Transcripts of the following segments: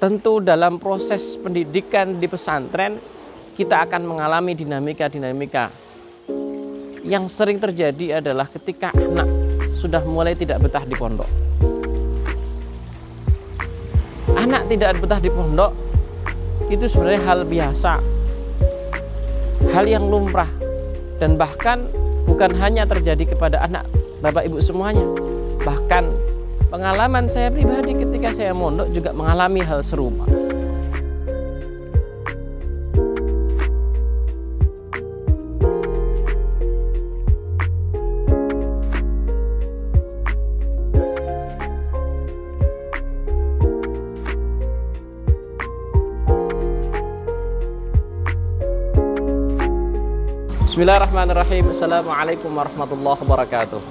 Tentu dalam proses pendidikan di pesantren kita akan mengalami dinamika-dinamika. Yang sering terjadi adalah ketika anak sudah mulai tidak betah di pondok. Anak tidak betah di pondok itu sebenarnya hal biasa, hal yang lumrah, dan bahkan bukan hanya terjadi kepada anak Bapak Ibu semuanya. Bahkan pengalaman saya pribadi ketika saya mondok juga mengalami hal serupa. Bismillahirrahmanirrahim. Assalamualaikum warahmatullahi wabarakatuh.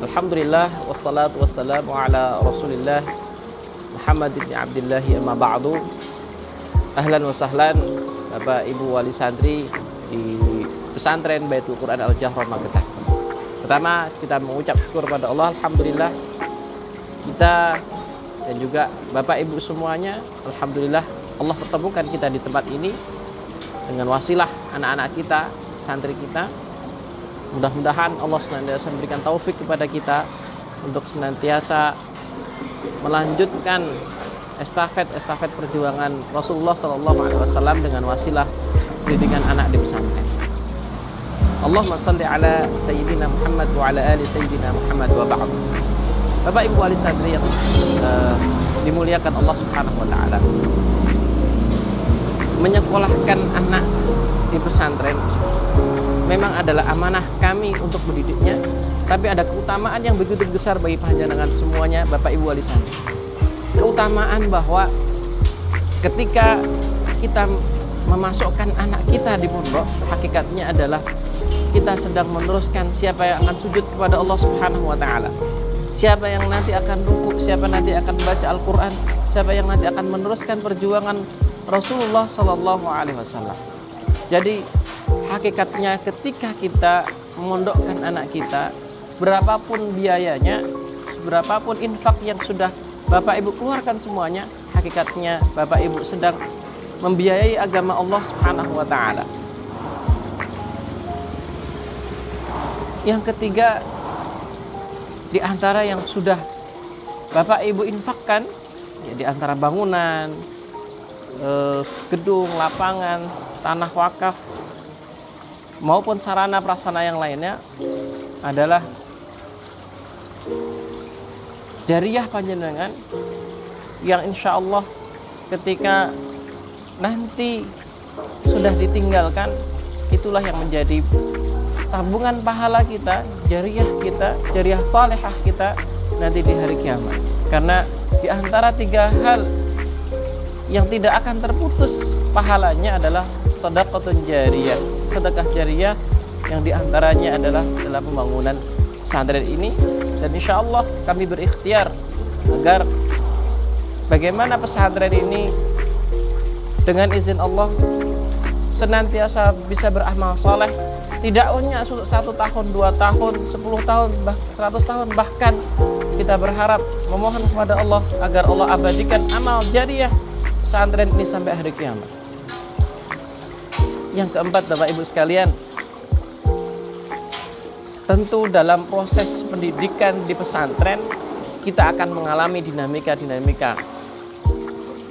Alhamdulillah wassalatu wassalamu ala Rasulillah Muhammad bin Abdullah amma ba'du. Ahlan wa sahlan Bapak Ibu wali santri di pesantren Baitul Quran Al-Jahran Magetan. Pertama, kita mengucap syukur pada Allah. Alhamdulillah kita dan juga Bapak Ibu semuanya, alhamdulillah Allah pertemukan kita di tempat ini dengan wasilah anak-anak kita, santri kita. Mudah-mudahan Allah senantiasa memberikan taufik kepada kita untuk senantiasa melanjutkan estafet perjuangan Rasulullah SAW dengan wasilah pendidikan anak di pesantren. Allahumma salli ala Sayyidina Muhammad wa ala ali Sayyidina Muhammad wa ba'd. Bapak Ibu wali santri yang dimuliakan Allah Subhanahu wa taala, menyekolahkan anak di pesantren memang adalah amanah kami untuk mendidiknya, tapi ada keutamaan yang begitu besar bagi panjenengan semuanya Bapak Ibu wali santri. Keutamaan bahwa ketika kita memasukkan anak kita di pondok, hakikatnya adalah kita sedang meneruskan siapa yang akan sujud kepada Allah Subhanahu wa taala, siapa yang nanti akan rukuk, siapa nanti akan membaca Al-Quran, siapa yang nanti akan meneruskan perjuangan Rasulullah Sallallahu Alaihi Wasallam. Jadi hakikatnya ketika kita memondokkan anak kita, berapapun biayanya, berapapun infak yang sudah Bapak Ibu keluarkan semuanya, hakikatnya Bapak Ibu sedang membiayai agama Allah Subhanahu wa taala. Yang ketiga, di antara yang sudah Bapak Ibu infakkan, ya, di antara bangunan, gedung, lapangan, tanah wakaf maupun sarana prasarana yang lainnya adalah jariyah panjenengan yang insya Allah ketika nanti sudah ditinggalkan, itulah yang menjadi tabungan pahala kita, jariyah salihah kita nanti di hari kiamat. Karena di antara tiga hal yang tidak akan terputus pahalanya adalah sedekahun jariyah, sedekah jariyah yang diantaranya adalah dalam pembangunan pesantren ini. Dan insya Allah kami berikhtiar agar bagaimana pesantren ini dengan izin Allah senantiasa bisa beramal soleh, tidak hanya 1 tahun, 2 tahun, 10 tahun, 100 tahun, bahkan kita berharap memohon kepada Allah agar Allah abadikan amal jariyah pesantren ini sampai hari kiamat. Yang keempat, Bapak Ibu sekalian, tentu dalam proses pendidikan di pesantren kita akan mengalami dinamika-dinamika.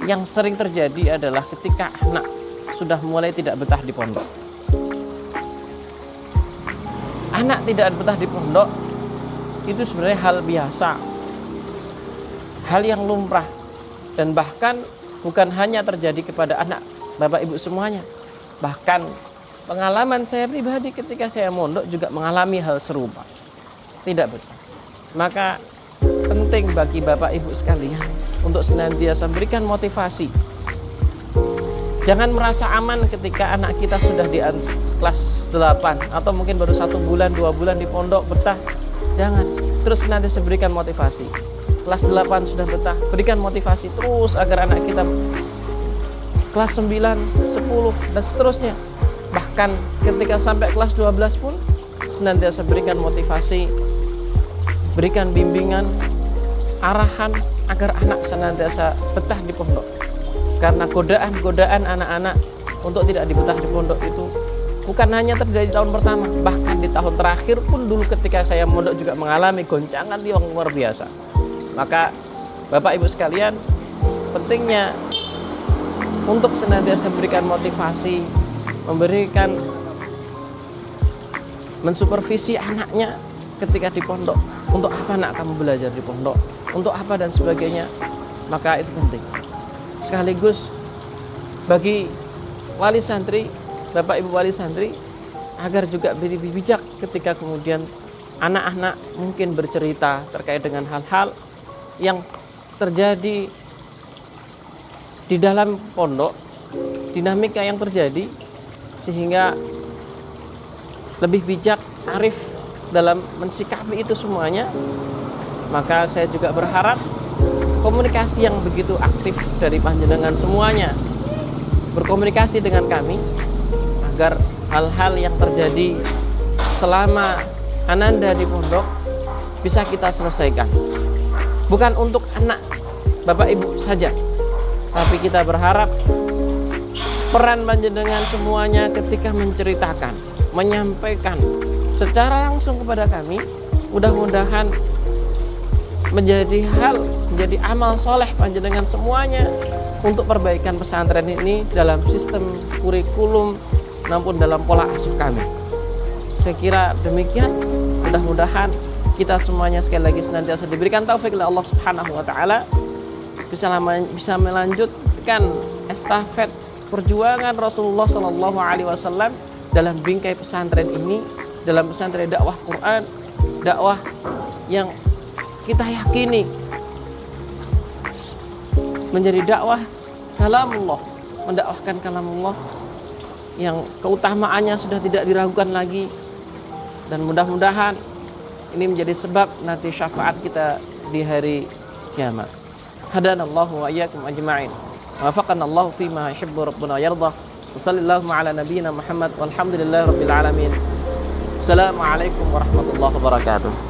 Yang sering terjadi adalah ketika anak sudah mulai tidak betah di pondok. Anak tidak betah di pondok itu sebenarnya hal biasa, hal yang lumrah, dan bahkan bukan hanya terjadi kepada anak Bapak Ibu semuanya. Bahkan pengalaman saya pribadi ketika saya mondok juga mengalami hal serupa, tidak betah. Maka penting bagi Bapak Ibu sekalian untuk senantiasa berikan motivasi. Jangan merasa aman ketika anak kita sudah di kelas 8 atau mungkin baru 1 bulan, 2 bulan di pondok betah. Jangan, terus senantiasa berikan motivasi. Kelas 8 sudah betah, berikan motivasi terus agar anak kita kelas 9, 10 dan seterusnya. Bahkan ketika sampai kelas 12 pun senantiasa berikan motivasi, berikan bimbingan, arahan agar anak senantiasa betah di pondok. Karena godaan-godaan anak-anak untuk tidak dibetah di pondok itu bukan hanya terjadi di tahun pertama, bahkan di tahun terakhir pun dulu ketika saya mondok juga mengalami goncangan yang luar biasa. Maka Bapak Ibu sekalian, pentingnya untuk senantiasa memberikan motivasi, mensupervisi anaknya ketika di pondok. Untuk apa nak kamu belajar di pondok? Untuk apa dan sebagainya. Maka itu penting. Sekaligus bagi wali santri, Bapak Ibu wali santri, agar juga lebih bijak ketika kemudian anak-anak mungkin bercerita terkait dengan hal-hal yang terjadi di dalam pondok, dinamika yang terjadi, sehingga lebih bijak, arif dalam mensikapi itu semuanya. Maka saya juga berharap komunikasi yang begitu aktif dari panjenengan semuanya berkomunikasi dengan kami, agar hal-hal yang terjadi selama Ananda di pondok bisa kita selesaikan. Bukan untuk anak Bapak Ibu saja, tapi kita berharap peran panjenengan semuanya ketika menceritakan, menyampaikan secara langsung kepada kami, mudah-mudahan menjadi amal soleh panjenengan semuanya untuk perbaikan pesantren ini dalam sistem kurikulum maupun dalam pola asuh kami. Saya kira demikian. Mudah-mudahan kita semuanya sekali lagi senantiasa diberikan taufik oleh Allah Subhanahu wa taala, bisa melanjutkan estafet perjuangan Rasulullah Shallallahu alaihi wasallam dalam bingkai pesantren ini, dalam pesantren dakwah Quran, dakwah yang kita yakini menjadi dakwah kalamullah, mendakwahkan kalamullah yang keutamaannya sudah tidak diragukan lagi. Dan mudah-mudahan ini menjadi sebab nanti syafaat kita di hari kiamat. Hadanallahu wa iyyakum ajma'in. Wafaqanallahu fima yuhibbu rabbuna yardah. Wassallallahu ala nabiyyina Muhammad walhamdulillahi rabbil alamin. Assalamualaikum warahmatullahi wabarakatuh.